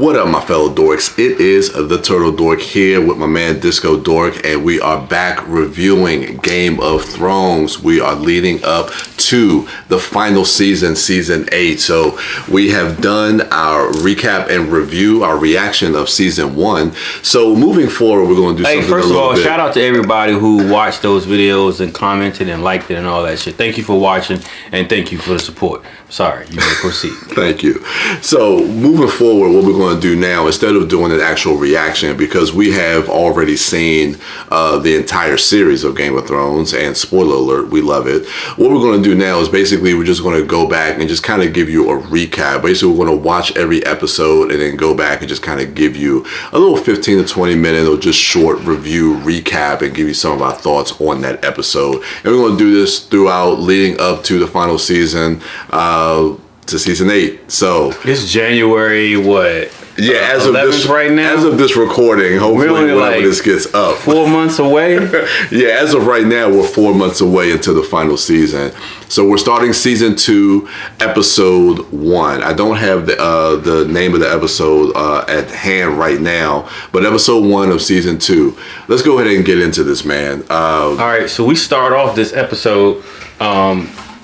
What up, my fellow dorks? It is the Turtle Dork here with my man Disco Dork, and we are back reviewing Game of Thrones. We are leading up to the final season, season 8. So we have done our recap and review, our reaction of season 1. So moving forward, we're going to do something first a little of all, bit. shout out to everybody who watched those videos and commented and liked it and all that shit. Thank you for watching and thank you for the support. Sorry, you may proceed. Thank you. So moving forward, what we're going to do now, instead of doing an actual reaction, because we have already seen the entire series of Game of Thrones, and spoiler alert, we love it. What we're going to do now is basically we're just going to go back and just kind of give you a recap. Basically, we're going to watch every episode and then go back and just kind of give you a little 15 to 20 minute or just short review recap and give you some of our thoughts on that episode. And we're going to do this throughout leading up to the final season, to season 8. So it's January what? Yeah, as of this right now. As of this recording, hopefully whenever like this gets up, 4 months away. Yeah, as of right now, we're 4 months away into the final season. So we're starting season 2, episode 1. I don't have the name of the episode at hand right now, but episode 1 of season 2. Let's go ahead and get into this, man. All right, so we start off this episode. So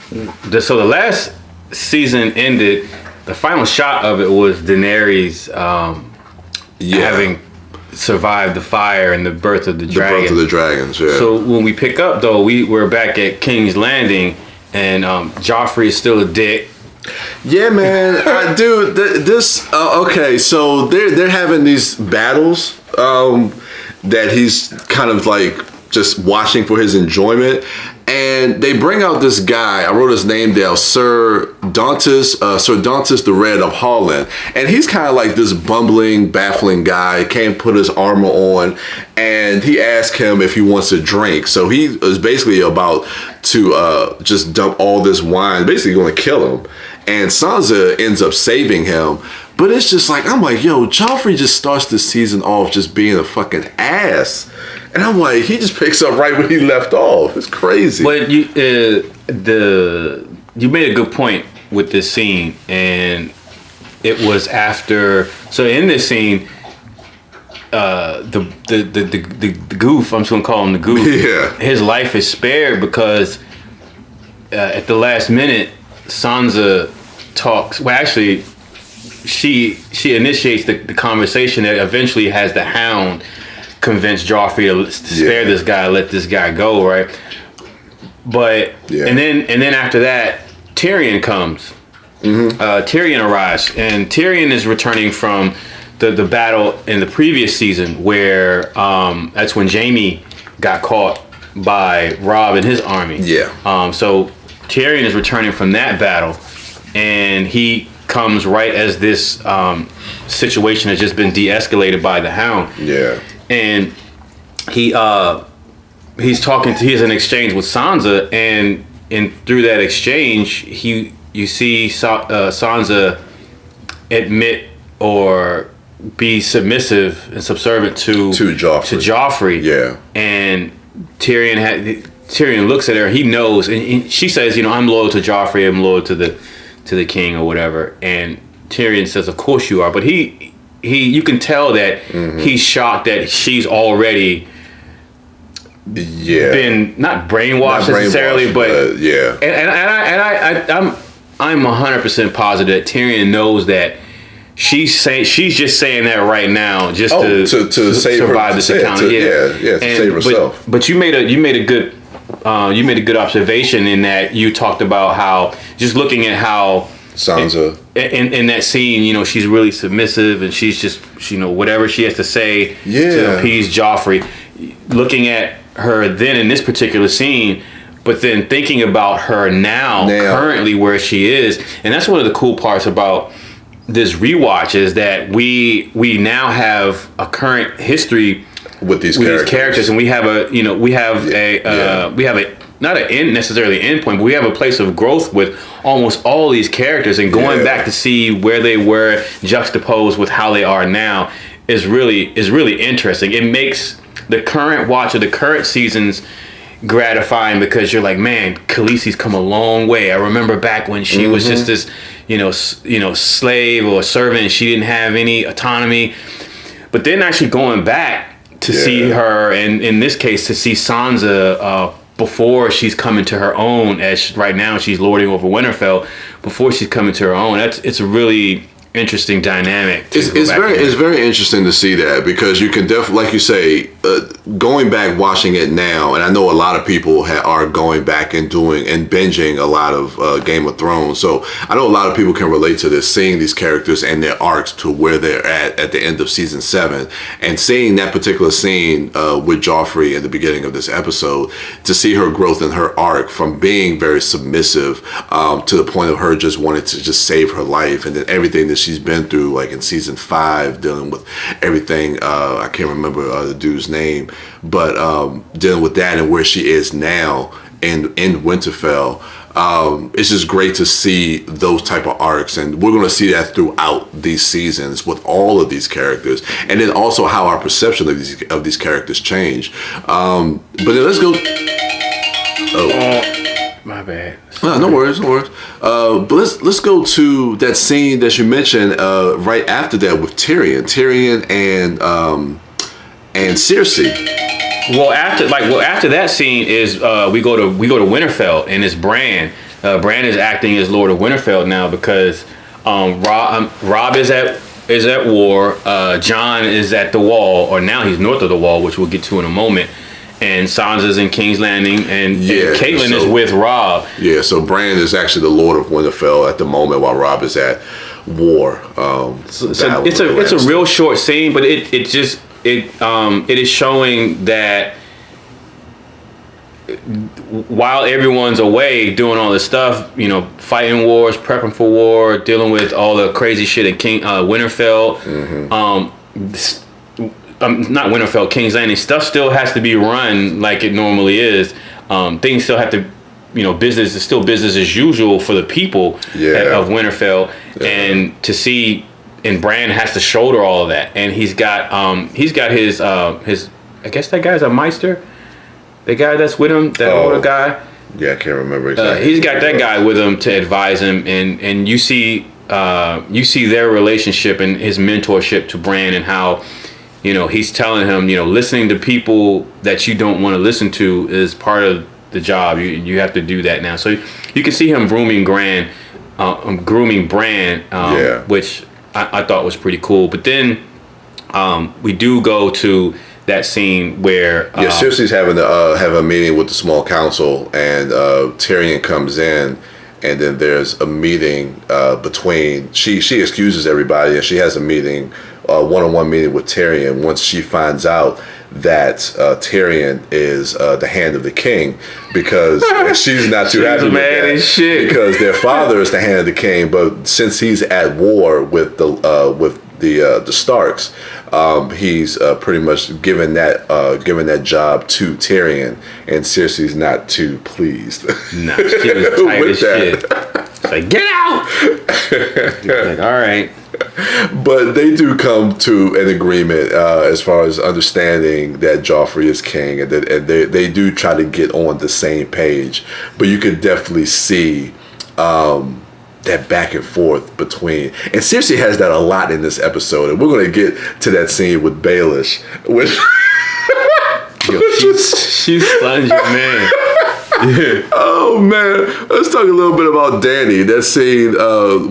the last season ended. The final shot of it was Daenerys having survived the fire and the birth of the dragon. The birth of the dragons, yeah. So when we pick up, though, we're back at King's Landing, and Joffrey is still a dick. Yeah, man, dude. This okay. So they're having these battles that he's kind of like just watching for his enjoyment. And they bring out this guy, I wrote his name down, Sir Dantis the Red of Holland. And he's kind of like this bumbling, baffling guy, can't put his armor on. And he asked him if he wants a drink. So he is basically about to just dump all this wine, basically going to kill him. And Sansa ends up saving him. But it's just like, I'm like, yo, Joffrey just starts this season off just being a fucking ass. And I'm like, he just picks up right where he left off. It's crazy. But you made a good point with this scene, and it was after. So in this scene, the goof, I'm just gonna call him the goof. Yeah. His life is spared because at the last minute, Sansa talks. Well, actually, she initiates the conversation that eventually has the Hound convince Joffrey to spare this guy, let this guy go, right? But and then after that, Tyrion comes. Tyrion arrives, and Tyrion is returning from the battle in the previous season where that's when Jaime got caught by Robb and his army. Yeah. So Tyrion is returning from that battle, and he comes right as this situation has just been de-escalated by the Hound. Yeah. And he has an exchange with Sansa, and through that exchange you see Sansa admit or be submissive and subservient to Joffrey. Yeah. And Tyrion looks at her. He knows, and she says, I'm loyal to Joffrey. I'm loyal to the king or whatever. And Tyrion says, of course you are. But you can tell that he's shocked that she's already been not brainwashed necessarily, but yeah. And I'm 100% positive that Tyrion knows that she's just saying that right now just to survive this encounter. To save herself. But you made a good observation in that you talked about how just looking at how Sansa in that scene, she's really submissive and she's just, whatever she has to say to appease Joffrey. Looking at her then in this particular scene, but then thinking about her now currently where she is, and that's one of the cool parts about this rewatch is that we now have a current history with these characters, and we have a not necessarily end point, but we have a place of growth with almost all these characters, and going back to see where they were juxtaposed with how they are now is really interesting. It makes the current watch of the current seasons gratifying because you're like, man, Khaleesi's come a long way. I remember back when she was just this, slave or servant. And she didn't have any autonomy. But then actually going back to see her, and in this case, to see Sansa before she's coming to her own, as right now she's lording over Winterfell, before she's coming to her own. It's a really interesting dynamic. It's very interesting to see that, because you can definitely, like you say, going back watching it now, and I know a lot of people are going back and doing and binging a lot of Game of Thrones, so I know a lot of people can relate to this, seeing these characters and their arcs to where they're at the end of season 7, and seeing that particular scene with Joffrey in the beginning of this episode, to see her growth in her arc from being very submissive to the point of her just wanting to just save her life, and then everything that she's been through, like in season 5, dealing with everything. I can't remember the dude's name, but dealing with that and where she is now in Winterfell. It's just great to see those type of arcs, and we're going to see that throughout these seasons with all of these characters, and then also how our perception of these characters change. But then let's go. My bad. No worries. But let's go to that scene that you mentioned right after that with Tyrion and Cersei. Well, after that scene is we go to Winterfell, and it's Bran. Bran is acting as Lord of Winterfell now because Robb is at war. Jon is at the Wall, or now he's north of the Wall, which we'll get to in a moment. And Sansa's in King's Landing, and Caitlyn is with Robb. Yeah, so Bran is actually the Lord of Winterfell at the moment, while Robb is at war. So it's a real short scene, but it is showing that while everyone's away doing all this stuff, fighting wars, prepping for war, dealing with all the crazy shit at Winterfell. Not Winterfell, King's Landing, stuff still has to be run like it normally is. Things still have to, business is still business as usual for the people of Winterfell. Yeah. And to see, and Bran has to shoulder all of that. And he's got his I guess that guy's a Meister. The guy that's with him, that older guy. Yeah, I can't remember exactly. He's got that guy with him to advise him, and you see their relationship and his mentorship to Bran, and how he's telling him, listening to people that you don't want to listen to is part of the job. You have to do that now. So you can see him grooming Bran, which I thought was pretty cool. But then we do go to that scene where Cersei's having to have a meeting with the small council, and Tyrion comes in. And then there's a meeting between she excuses everybody, and she has a meeting, one-on-one meeting with Tyrion once she finds out that Tyrion is the hand of the king, because she's not too happy with that, because their father is the hand of the king, but since he's at war with the Starks, he's pretty much given that job to Tyrion, and Cersei's not too pleased. No, she was tight as shit. It's like, get out! Like, all right. But they do come to an agreement as far as understanding that Joffrey is king, and they do try to get on the same page. But you can definitely see that back and forth between, and Cersei has that a lot in this episode, and we're going to get to that scene with Baelish, which she's spongy, man. Yeah. Oh man, let's talk a little bit about Dany. That scene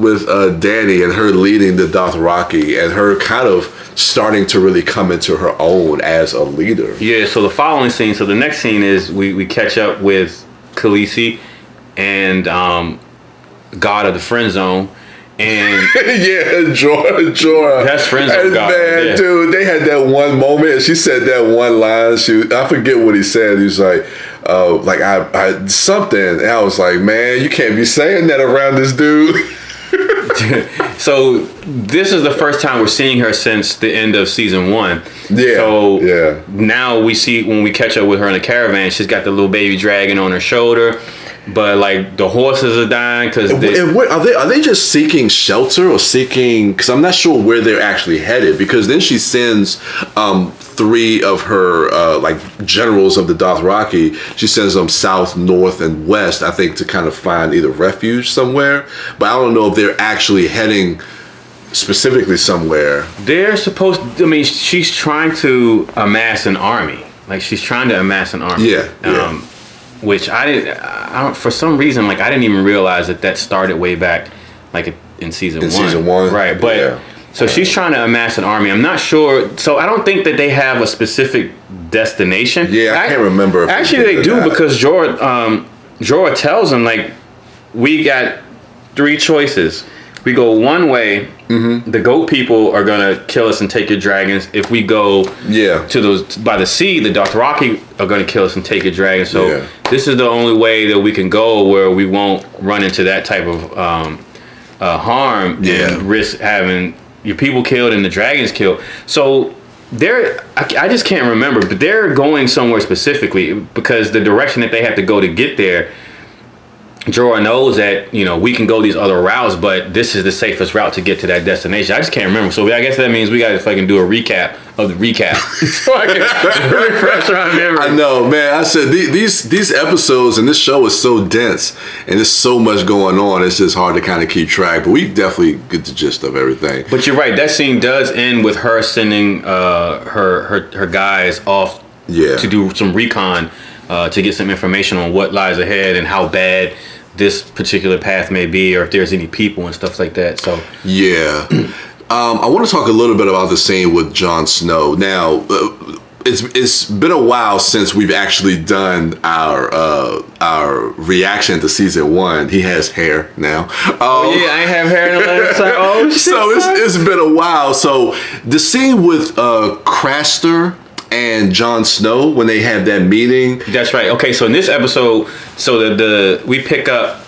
with Dany and her leading the Dothraki, and her kind of starting to really come into her own as a leader. Yeah. So the next scene is we catch up with Khaleesi and God of the Friend Zone. And Jorah. That's friends with God. Man, dude, they had that one moment, and she said that one line. I forget what he said. He was like I something. And I was like, man, you can't be saying that around this dude. So this is the first time we're seeing her since the end of season 1. Yeah. So now we see, when we catch up with her in the caravan, she's got the little baby dragon on her shoulder. But like the horses are dying because are they just seeking shelter, or seeking? Because I'm not sure where they're actually headed. Because then she sends 3 of her like generals of the Dothraki. She sends them south, north, and west, I think, to kind of find either refuge somewhere. But I don't know if they're actually heading specifically somewhere. They're supposed. I mean, she's trying to amass an army. Like she's trying to amass an army. Yeah. Which I don't. For some reason, like I didn't even realize that started way back, like in season 1. Season 1, right? But so she's trying to amass an army. I'm not sure. So I don't think that they have a specific destination. Yeah, I can't remember. If actually, they do because Jorah tells them like, we got 3 choices. We go one way, the goat people are gonna kill us and take your dragons. If we go to those by the sea, the Dothraki are gonna kill us and take your dragons. So this is the only way that we can go where we won't run into that type of harm and risk having your people killed and the dragons killed. So I just can't remember, but they're going somewhere specifically because the direction that they have to go to get there. Jorah knows that, we can go these other routes, but this is the safest route to get to that destination. I just can't remember. So I guess that means we got to fucking do a recap of the recap. So I can refresh our memory. I know, man. I said these episodes and this show is so dense and there's so much going on. It's just hard to kind of keep track. But we definitely get the gist of everything. But you're right. That scene does end with her sending her guys off to do some recon to get some information on what lies ahead and how bad this particular path may be, or if there's any people and stuff like that. So I want to talk a little bit about the scene with Jon Snow. Now, it's been a while since we've actually done our reaction to season 1. He has hair now. I ain't have hair in the last time. Oh shit! So it's been a while. So the scene with Craster and Jon Snow when they have that meeting. That's right. Okay, so in this episode, we pick up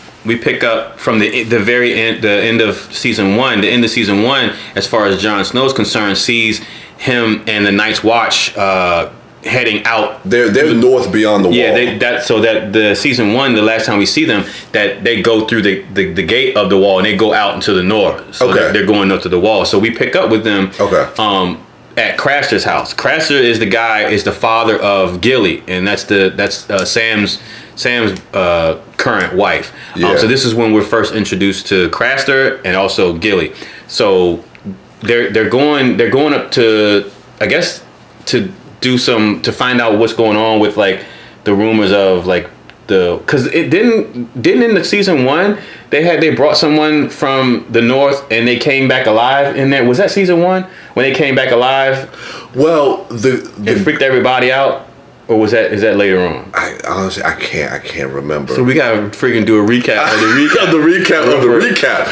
from the very end, the end of season 1. The end of season 1, as far as Jon Snow is concerned, sees him and the Night's Watch heading out. They're north beyond the wall. Yeah, that the season 1, the last time we see them, that they go through the gate of the wall and they go out into the north. So they're going up to the wall. So we pick up with them. At Craster's house. Craster is the father of Gilly, and that's Sam's current wife. So this is when we're first introduced to Craster and also Gilly. So they're going up to, I guess, to find out what's going on with like the rumors of like because it didn't in the season 1 they brought someone from the north and they came back alive in there. Was that season 1 when they came back alive? Well, it freaked everybody out, or is that later on? I honestly I can't remember. So we gotta freaking do a recap of the recap. the recap.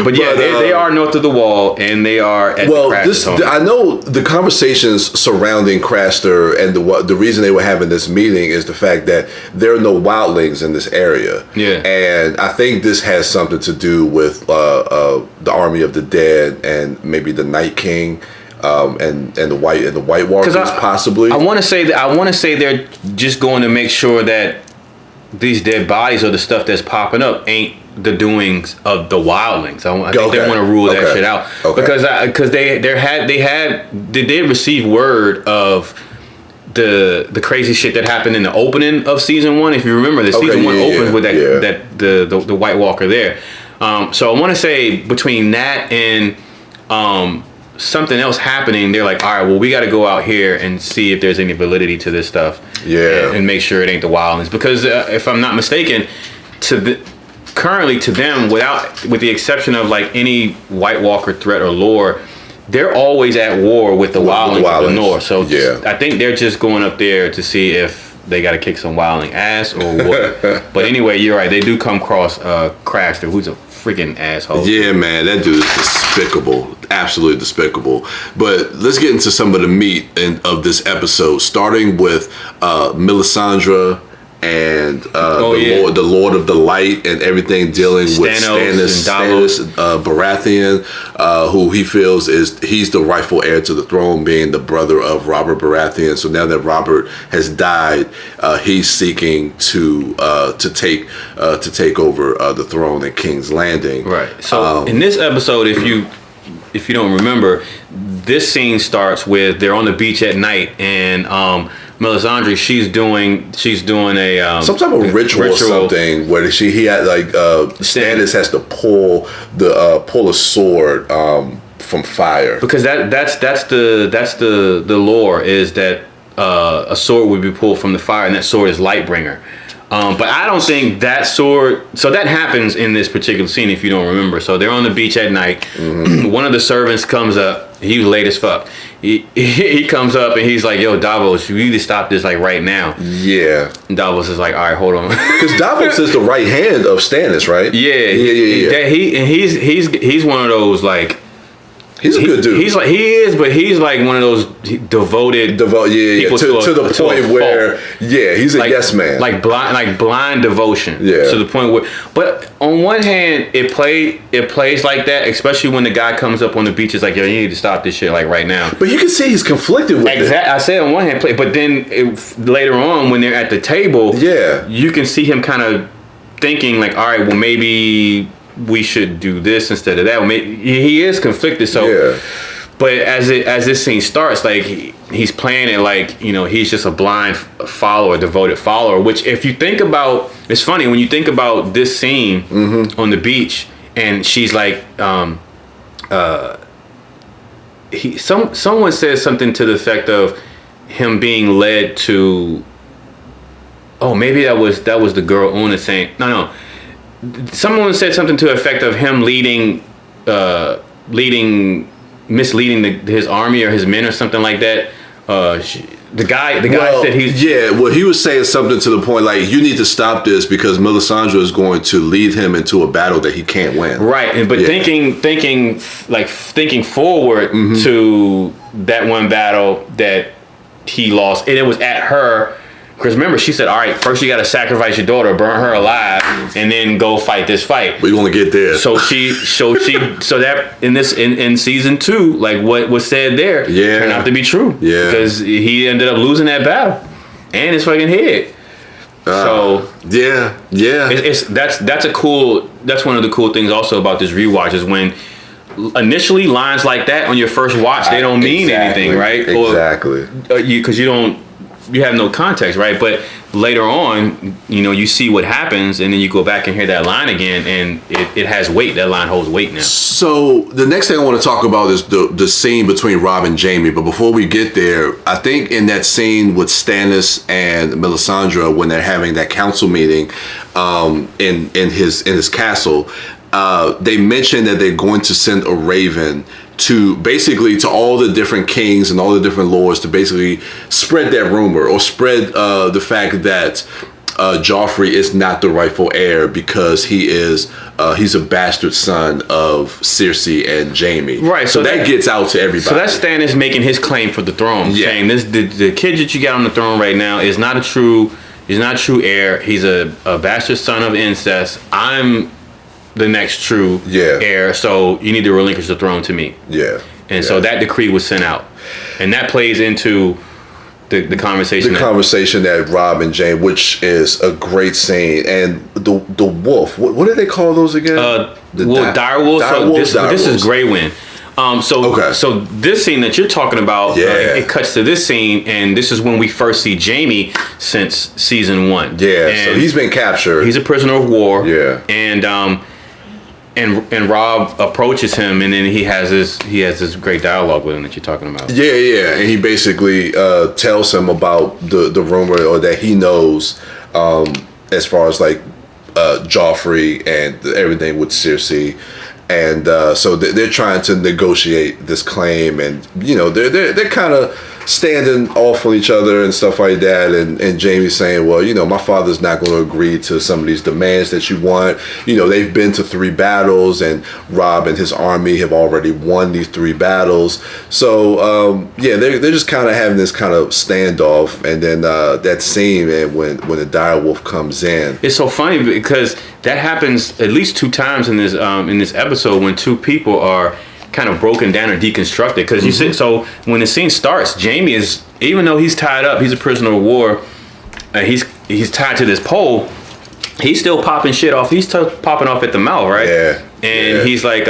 But they are north of the wall and they are at the home. I know the conversations surrounding Craster and the reason they were having this meeting is the fact that there are no wildlings in this area. Yeah. And I think this has something to do with the army of the dead and maybe the Night King. And the White Walkers possibly. I want to say they're just going to make sure that these dead bodies or the stuff that's popping up ain't the doings of the wildlings. I think they want to rule that shit out because they did receive word of the crazy shit that happened in the opening of season 1. If you remember, season 1 opens with the White Walker there. So I want to say between that and something else happening, they're like, all right, well, we got to go out here and see if there's any validity to this stuff. And make sure it ain't the wildlings. Because if I'm not mistaken, currently to them, with the exception of like any White Walker threat or lore, they're always at war with the wildlings of the north. So I think they're just going up there to see if they got to kick some wildling ass or what. But anyway, you're right. They do come across Craster, who's a freaking asshole. Yeah, man, that dude is despicable. Absolutely despicable. But let's get into some of the meat of this episode, starting with Melisandre and the Lord of the Light and everything dealing with Stannis Baratheon, who he feels he's the rightful heir to the throne, being the brother of Robert Baratheon. So now that Robert has died, he's seeking to take over the throne at King's Landing. Right. So in this episode, if you don't remember, this scene starts with they're on the beach at night, and Melisandre, she's doing a some type of ritual or something where he had like Stannis has to pull a sword from fire, because that's the lore is that a sword would be pulled from the fire, and that sword is Lightbringer. But I don't think that sword. So that happens in this particular scene, if you don't remember. So they're on the beach at night. Mm-hmm. One of the servants comes up. He was late as fuck. He comes up and he's like, "Yo, Davos, you need to stop this like right now." Yeah. And Davos is like, "All right, hold on." Because Davos is the right hand of Stannis, right? Yeah. He's one of those like. He's a good dude. But he's like one of those devoted people to the point where he's a yes man, like blind devotion. Yeah, to the point where. But on one hand, it plays like that, especially when the guy comes up on the beach. It's like, yo, you need to stop this shit like right now. But you can see he's conflicted with it. I said on one hand, but then later on when they're at the table, you can see him kind of thinking like, all right, well maybe we should do this instead of that. He is conflicted. So, but as this scene starts, like he's playing it like, you know, he's just a blind follower, devoted follower. Which, if you think about, it's funny when you think about this scene on the beach, and she's like, someone says something to the effect of him being led to. Oh, maybe that was the girl Una saying no. Someone said something to the effect of him misleading his army or his men or something like that. The guy said he's... Yeah, well, he was saying something to the point like, you need to stop this because Melisandre is going to lead him into a battle that he can't win. Right, but thinking forward to that one battle that he lost, and it was at her... Because remember, she said, all right, first you got to sacrifice your daughter, burn her alive, and then go fight this fight. We're going to get there. So that in season 2, like what was said there turned out to be true. Yeah. Because he ended up losing that battle and his fucking head. That's one of the cool things also about this rewatch is when initially lines like that on your first watch, they don't mean anything, right? Exactly. Because you have no context, right? But later on, you know, you see what happens, and then you go back and hear that line again, and it has weight. That line holds weight now. So the next thing I want to talk about is the scene between Robb and Jaime. But before we get there, I think in that scene with Stannis and Melisandre when they're having that council meeting in his castle, they mentioned that they're going to send a raven to all the different kings and all the different lords to basically spread that rumor or spread the fact that Joffrey is not the rightful heir because he's a bastard son of Cersei and Jaime. Right. So that gets out to everybody. So that's Stannis making his claim for the throne, saying the kid that you got on the throne right now is not a true heir. He's a bastard son of incest. I'm the next true heir, so you need to relinquish the throne to me. And so that decree was sent out, and that plays into the conversation. The conversation that Robb and Jaime, which is a great scene, and the wolf. What do they call those again? Dire wolves. This is Grey Wind. So this scene that you're talking about, it cuts to this scene, and this is when we first see Jaime since season 1. Yeah, and so he's been captured. He's a prisoner of war. Yeah, and Robb approaches him, and then he has this great dialogue with him that you're talking about. Yeah, and he basically tells him about the rumor or that he knows as far as like Joffrey and everything with Cersei. And so they're trying to negotiate this claim, and you know they're kind of standing off on each other and stuff like that. And Jaime's saying, well, you know, my father's not going to agree to some of these demands that you want. You know, they've been to 3 battles, and Robb and his army have already won these 3 battles. So they're just kind of having this kind of standoff. And then that scene, and when the direwolf comes in, it's so funny because that happens at least 2 times in this episode when 2 people are kind of broken down or deconstructed. Because you see, so when the scene starts, Jaime is, even though he's tied up, he's a prisoner of war, he's tied to this pole, he's still popping shit off. He's popping off at the mouth, right? Yeah. And he's like,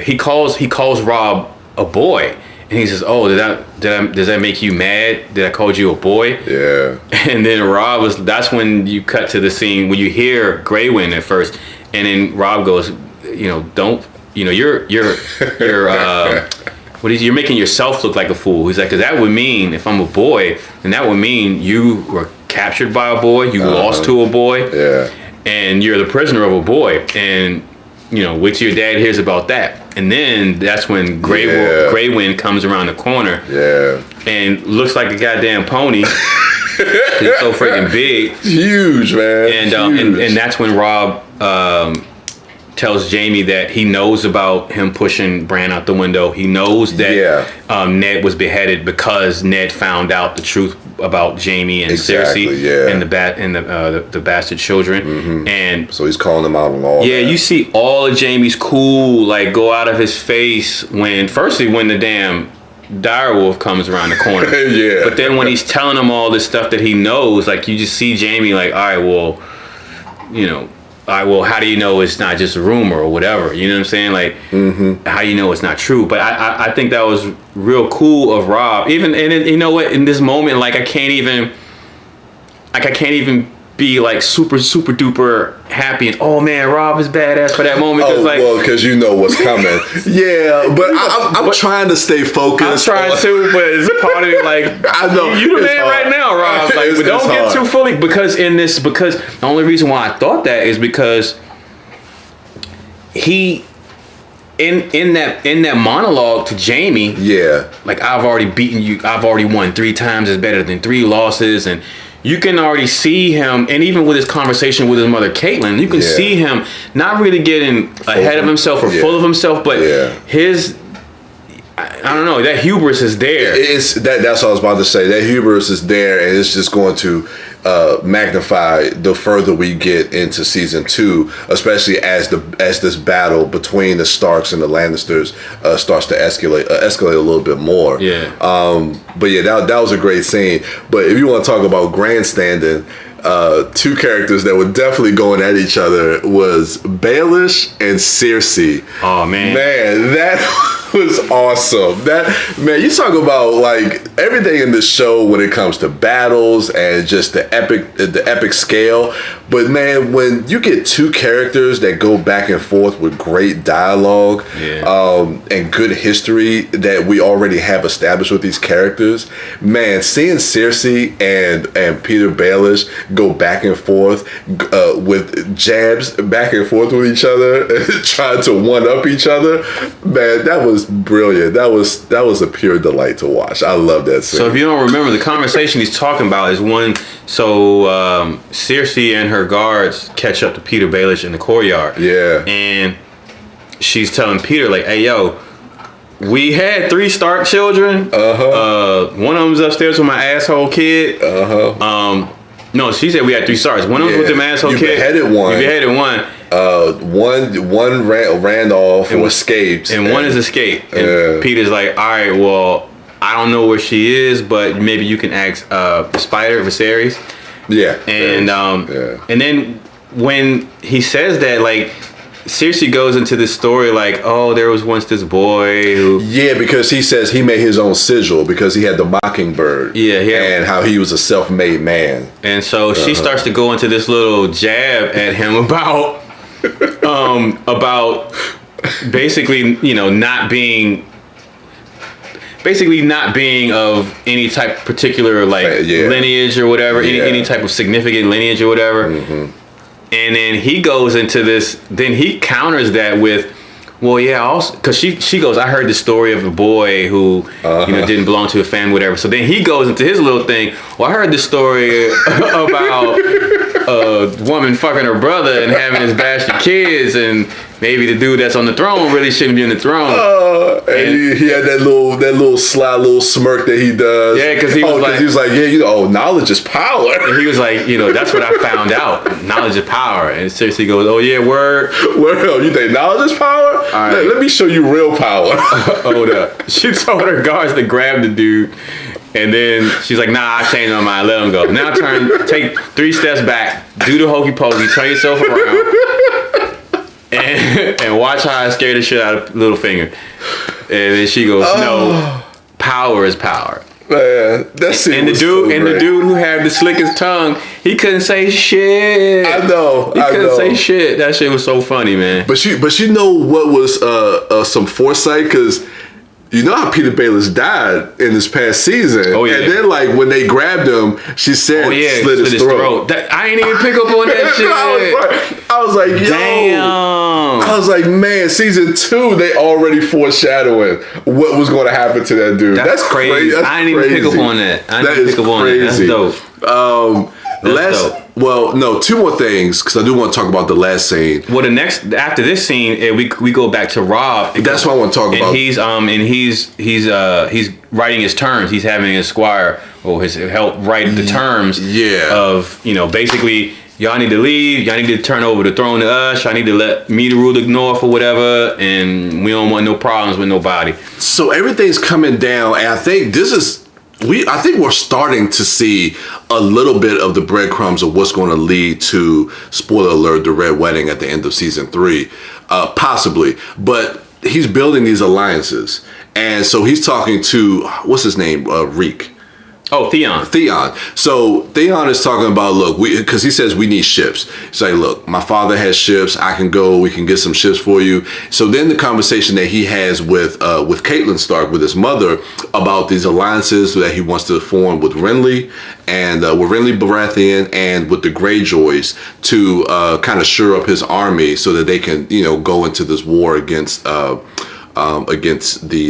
he calls Robb a boy. And he says, "Oh, does that make you mad? Did I call you a boy?" Yeah. And then Rob that's when you cut to the scene when you hear Grey Wind at first, and then Rob goes, don't, you're you're making yourself look like a fool. He's like, 'cause that would mean if I'm a boy, then that would mean you were captured by a boy, you lost to a boy, and you're the prisoner of a boy, and wait till your dad hears about that. And then that's when Grey Wind comes around the corner, and looks like a goddamn pony. It's so freaking big, huge, man, and that's when Rob tells Jaime that he knows about him pushing Bran out the window. He knows that Ned was beheaded because Ned found out the truth about Jaime and Cersei and the bastard children. And so he's calling them out on all. Yeah, you see all of Jaime's cool go out of his face when the damn direwolf comes around the corner. But then when he's telling him all this stuff that he knows, you just see Jaime all right, well, how do you know it's not just a rumor or whatever? You know what I'm saying? How do you know it's not true? But I think that was real cool of Rob. Even and you know what? In this moment, I can't even be super super duper happy and oh man, Rob is badass for that moment. Because you know what's coming. But I'm trying to stay focused. I'm trying to, but it's a part of it I know you the man hard right now, Rob. But don't get too fully because the only reason why I thought that is because he in that monologue to Jaime, I've already beaten you. I've already won 3 times is better than 3 losses, and you can already see him, and even with his conversation with his mother Caitlin, you can see him not really getting ahead of himself or full of himself, but his, I don't know, that hubris is there. That's what I was about to say. That hubris is there, and it's just going to magnify the further we get into season 2, especially as this battle between the Starks and the Lannisters starts to escalate a little bit more. But that was a great scene. But if you want to talk about grandstanding, 2 characters that were definitely going at each other was Baelish and Cersei. Oh man, that was awesome. You talk about everything in this show when it comes to battles and just the epic scale. But man, when you get 2 characters that go back and forth with great dialogue and good history that we already have established with these characters, man, seeing Cersei and Petyr Baelish go back and forth with jabs back and forth with each other, trying to one up each other, man, that was brilliant. That was a pure delight to watch. I love that scene. So if you don't remember, the conversation he's talking about is when Cersei and her guards catch up to Petyr Baelish in the courtyard. And she's telling Petyr hey yo, we had 3 Stark children. One of them's upstairs with my asshole kid. No, she said we had 3 Starks. One of them with the asshole kid. You beheaded one. One ran off or escaped, and one has escaped. And Peter's all right, well, I don't know where she is, but maybe you can ask Spider Viserys. And then when he says that, Cersei goes into this story oh, there was once this boy who... because he says he made his own sigil because he had the mockingbird. And how he was a self-made man. And so she starts to go into this little jab at him about basically, not being of any type particular lineage or whatever, any type of significant lineage or whatever. And then he goes into this, then he counters that with, well, yeah, also, because she goes, I heard the story of a boy who, didn't belong to a family, whatever. So then he goes into his little thing, well, I heard the story about a woman fucking her brother and having his bastard kids, and maybe the dude that's on the throne really shouldn't be on the throne. And he had that little sly little smirk that he does. Yeah, because he was knowledge is power. And he was like, that's what I found out. Knowledge is power. And Cersei goes, oh yeah, word. Well, you think knowledge is power? All right. Let me show you real power. Hold up. She told her guards to grab the dude. And then she's like, nah, I changed my mind. Let him go. Now take 3 steps back. Do the hokey pokey. Turn yourself around. And watch how I scare the shit out of Littlefinger. then she goes, no, power is power. Man, that scene And the dude who had the slickest tongue, he couldn't say shit. I know. He couldn't say shit. That shit was so funny, man. But you know what was some foresight, because you know how Petyr Baelish died in this past season. Oh, yeah. And then like when they grabbed him, she said slit his throat. I ain't even pick up on that shit. I was like, yo. Damn. I was like, man, season 2, they already foreshadowing what was going to happen to that dude. That's crazy. I didn't even pick up on that. That's dope. No, 2 more things, because I do want to talk about the last scene. Well, after this scene, we go back to Robb. That's what I want to talk about. He's writing his terms. He's having his squire or his help write the terms. Yeah. Of basically, y'all need to leave. Y'all need to turn over the throne to us. Y'all need to let me to rule the North or whatever, and we don't want no problems with nobody. So everything's coming down, and I think I think we're starting to see a little bit of the breadcrumbs of what's going to lead to, spoiler alert, the Red Wedding at the end of season 3, possibly. But he's building these alliances, and so he's talking to what's his name, Reek. Oh, Theon. So Theon is talking about, look, because he says we need ships. He's like, look, my father has ships. I can go. We can get some ships for you. So then the conversation that he has with Catelyn Stark, with his mother, about these alliances that he wants to form with Renly and with Renly Baratheon and with the Greyjoys to kind of shore up his army so that they can, go into this war against the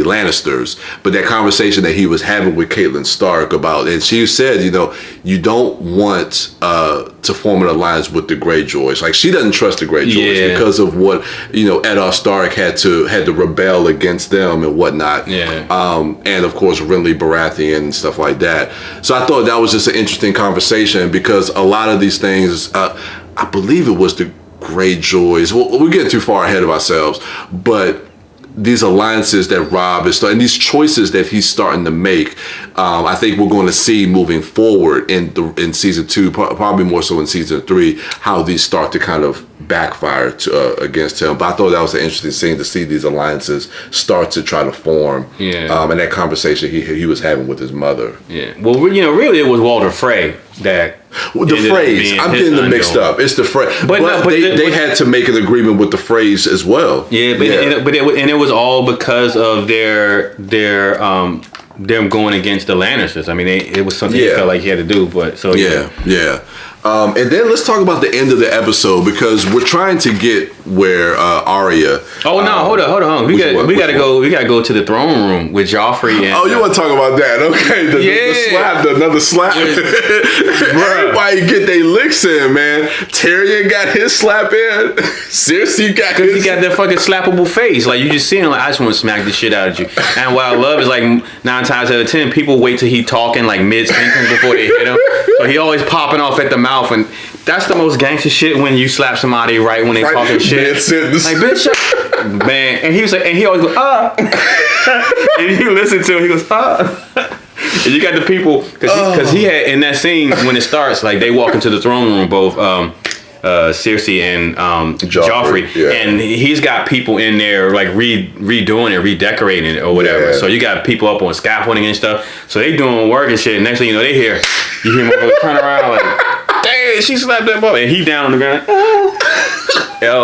Lannisters. But that conversation that he was having with Catelyn Stark about, and she said, you don't want to form an alliance with the Greyjoys. Like, she doesn't trust the Greyjoys because of what Eddard Stark had to rebel against them and whatnot. And of course Renly Baratheon and stuff like that. So I thought that was just an interesting conversation, because a lot of these things, I believe it was the Greyjoys. Well, we're getting too far ahead of ourselves, but these alliances that Robb is starting, these choices that he's starting to make, I think we're going to see moving forward in season 2, probably more so in season 3, how these start to kind of backfire against him. But I thought that was an interesting scene to see these alliances start to try to form. And that conversation he was having with his mother. Yeah. Well, really, it was Walder Frey that. The phrase, I'm getting them mixed up. It's the phrase, but they had to make an agreement with the phrase as well. It was all because of them going against the Lannisters. I mean, it was something he felt like he had to do. But so and then let's talk about the end of the episode, because we're trying to get where Arya. Oh no! Hold on. We gotta go to the throne room with Joffrey. And, you want to talk about that? Okay, another slap. Everybody get their licks in, man. Tyrion got his slap in. Cersei got his. Because he got that fucking slappable face. Like, you just see him, like, I just want to smack the shit out of you. And what I love is, like, 9 times out of 10, people wait till he talking like mid sentence before they hit him. So he always popping off at the mouth. And that's the most gangster shit, when you slap somebody right when they talking shit. Like, bitch, man. And he was like, and he always goes, and you listen to him, he goes, And you got the people, because he had, in that scene when it starts, like, they walk into the throne room, both Cersei and Joffrey, and he's got people in there like redoing it, redecorating it or whatever. So you got people up on scaffolding and stuff. So they doing work and shit. And next thing you know, you hear him turn around like, dang, she slapped that boy, and he down on the ground.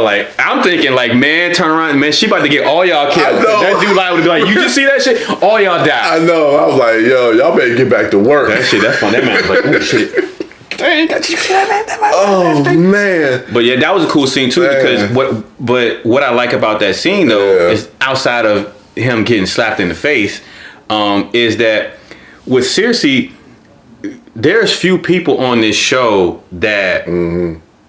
Like, I'm thinking, like, man, turn around, man, she about to get all y'all killed. That dude would be like, you just see that shit? All y'all die. I know. I was like, yo, y'all better get back to work. That's fun. That man was like, oh shit. Dang, oh man! But yeah, that was a cool scene too, because what I like about that scene though is, outside of him getting slapped in the face, is that with Cersei, there's few people on this show that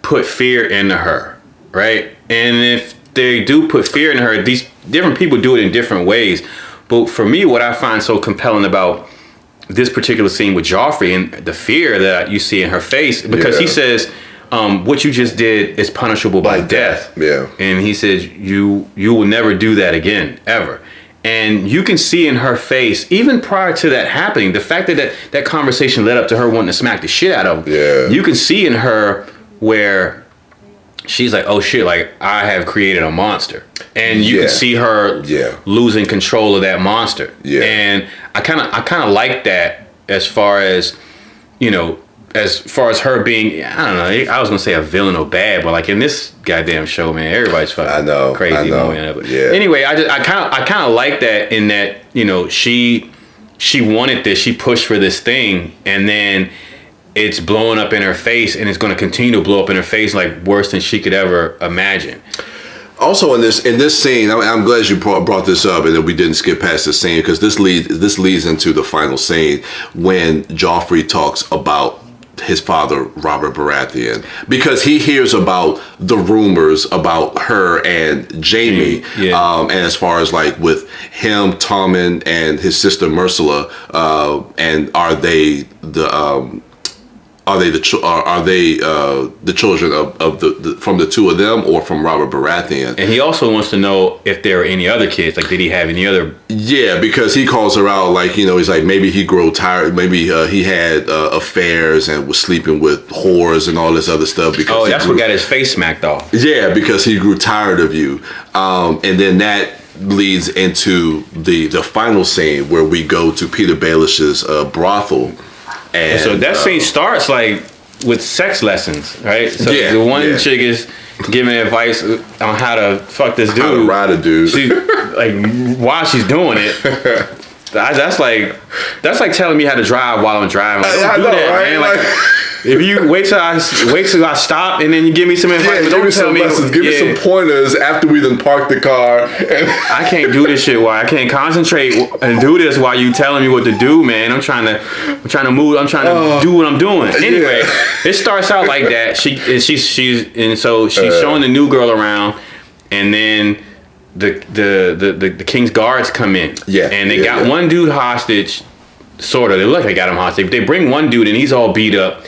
put fear into her, right? And if they do put fear in her, these different people do it in different ways. But for me, what I find so compelling about this particular scene with Joffrey and the fear that you see in her face, because he says, what you just did is punishable by death. Yeah. And he says, you will never do that again, ever. And you can see in her face, even prior to that happening, the fact that conversation led up to her wanting to smack the shit out of him. Yeah. You can see in her where she's like, oh shit, like I have created a monster. And you can see her losing control of that monster. Yeah. And I kind of like that as far as, you know, as far as her being, I don't know, I was gonna say a villain or bad, but like in this goddamn show, man, everybody's fucking crazy. I know. Yeah. Anyway, I kind of like that in that, you know, she wanted this, she pushed for this thing, and then it's blowing up in her face, and it's going to continue to blow up in her face like worse than she could ever imagine. Also in this scene, I'm glad you brought this up and that we didn't skip past this scene, because this leads into the final scene when Joffrey talks about his father, Robert Baratheon, because he hears about the rumors about her and Jaime, and as far as like with him, Tommen, and his sister Myrcella, and are they the children of the from the two of them or from Robert Baratheon? And he also wants to know if there are any other kids. Like, did he have any other? Yeah, because he calls her out. Like, you know, he's like, maybe he grew tired. Maybe he had affairs and was sleeping with whores and all this other stuff. Because that's what got his face smacked off. Yeah, because he grew tired of you. And then that leads into the final scene where we go to Petyr Baelish's brothel. And so that scene starts like with sex lessons, right? So the one chick is giving advice on how to fuck this dude. How to ride a dude. She, like, while she's doing it, that's like telling me how to drive while I'm driving. Like, don't do that, right? Man. Like, if you wait till I stop and then you give me some advice, but don't tell me. Give me some pointers after we done parked the car. I can't do this shit while I can't concentrate and do this while you telling me what to do, man. I'm trying to move. I'm trying to do what I'm doing. Anyway, it starts out like that. She's showing the new girl around, and then the King's guards come in. Yeah, and they got one dude hostage. Sort of. They look like they got him hostage. They bring one dude and he's all beat up.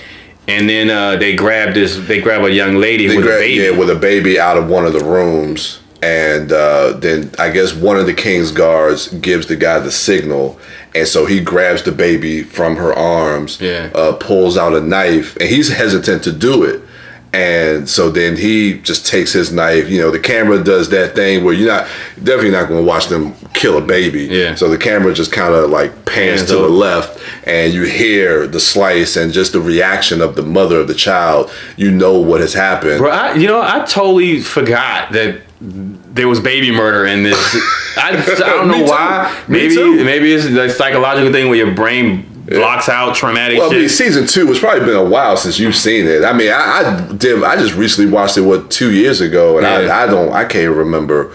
And then they grab a young lady with a baby. Yeah, with a baby out of one of the rooms. And then I guess one of the King's guards gives the guy the signal. And so he grabs the baby from her arms, pulls out a knife, and he's hesitant to do it. And so then he just takes his knife. You know, the camera does that thing where you're definitely not going to watch them kill a baby. Yeah. So the camera just kind of like pans to the left, and you hear the slice and just the reaction of the mother of the child. You know what has happened. Bro, I totally forgot that there was baby murder in this. I don't know why. Maybe it's a psychological thing where your brain blocks out traumatic shit. I mean, season 2, it's probably been a while since you've seen it. I mean, I just recently watched it 2 years ago, and I can't remember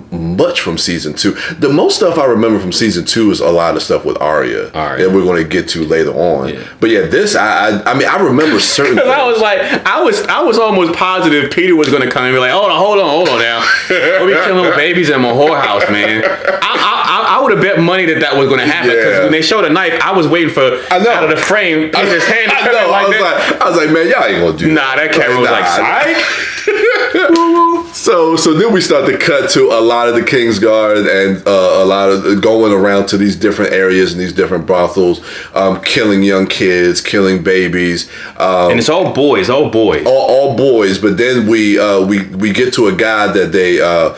much from season 2. The most stuff I remember from season 2 is a lot of stuff with Arya that we're going to get to later on. Yeah. But yeah, this I mean I remember certain things. I was almost positive Petyr was going to come and be like, hold on now, we'll be killing little babies in my whorehouse, man. I would have bet money that was going to happen, because when they showed a knife, I was waiting for out of the frame his hand. I was like, man, y'all ain't gonna do that. That camera was like, psych. So then we start to cut to a lot of the King's Guard and a lot of going around to these different areas and these different brothels, killing young kids, killing babies, and it's all boys. All boys. But then we get to a guy that they are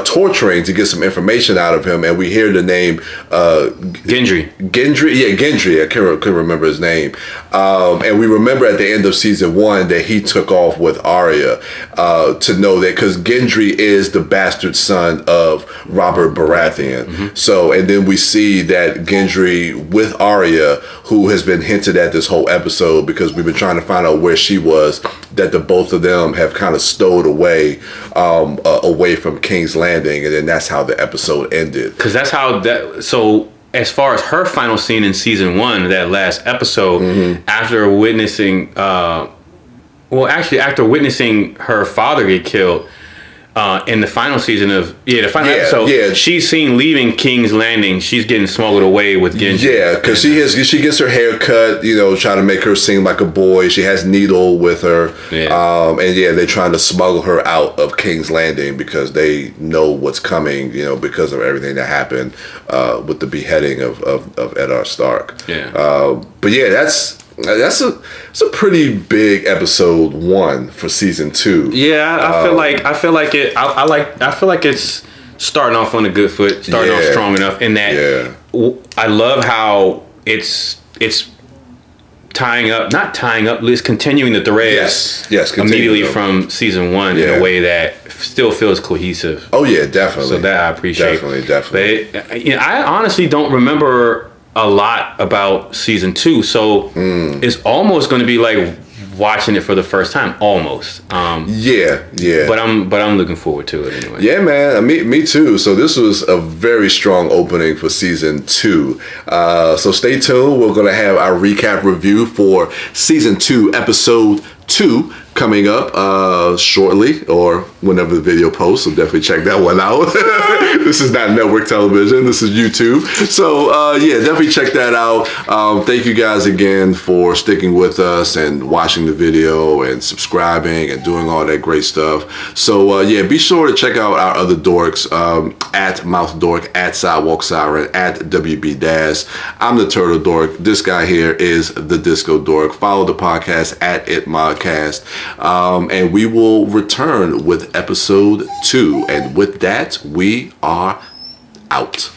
torturing to get some information out of him, and we hear the name Gendry. Gendry. I couldn't remember his name. And we remember at the end of season 1 that he took off with Arya to know that, because Gendry is the bastard son of Robert Baratheon. Mm-hmm. So, and then we see that Gendry with Arya, who has been hinted at this whole episode because we've been trying to find out where she was, that the both of them have kind of stowed away away from King's Landing, and then that's how the episode ended. Because that's how that. So as far as her final scene in season 1, that last episode, after witnessing, after witnessing her father get killed. In the final season of the final episode, she's seen leaving King's Landing. She's getting smuggled away with Gendry. Yeah, because she gets her hair cut, trying to make her seem like a boy. She has Needle with her, and they're trying to smuggle her out of King's Landing because they know what's coming, because of everything that happened with the beheading of Eddard Stark. Yeah, but yeah, It's a pretty big episode 1 for season 2. Yeah, I feel like it's starting off on a good foot, starting off strong enough. In that, I love how it's it's continuing the threads. Yes, immediately from season 1 in a way that still feels cohesive. Oh yeah, definitely. So that I appreciate. Definitely. But I honestly don't remember a lot about season 2, so it's almost going to be like watching it for the first time, almost. Yeah. But I'm looking forward to it anyway. Yeah, man. Me too. So this was a very strong opening for season 2. So stay tuned. We're gonna have our recap review for season 2, episode 2 coming up shortly, or whenever the video posts. So definitely check that one out. This is not network television. This is YouTube. So definitely check that out. Thank you guys again for sticking with us and watching the video and subscribing and doing all that great stuff. So be sure to check out our other dorks at Mouth Dork, at Sidewalk Siren, at WB Dash. I'm the Turtle Dork. This guy here is the Disco Dork. Follow the podcast at ItModcast. And we will return with episode 2. And with that, we are out.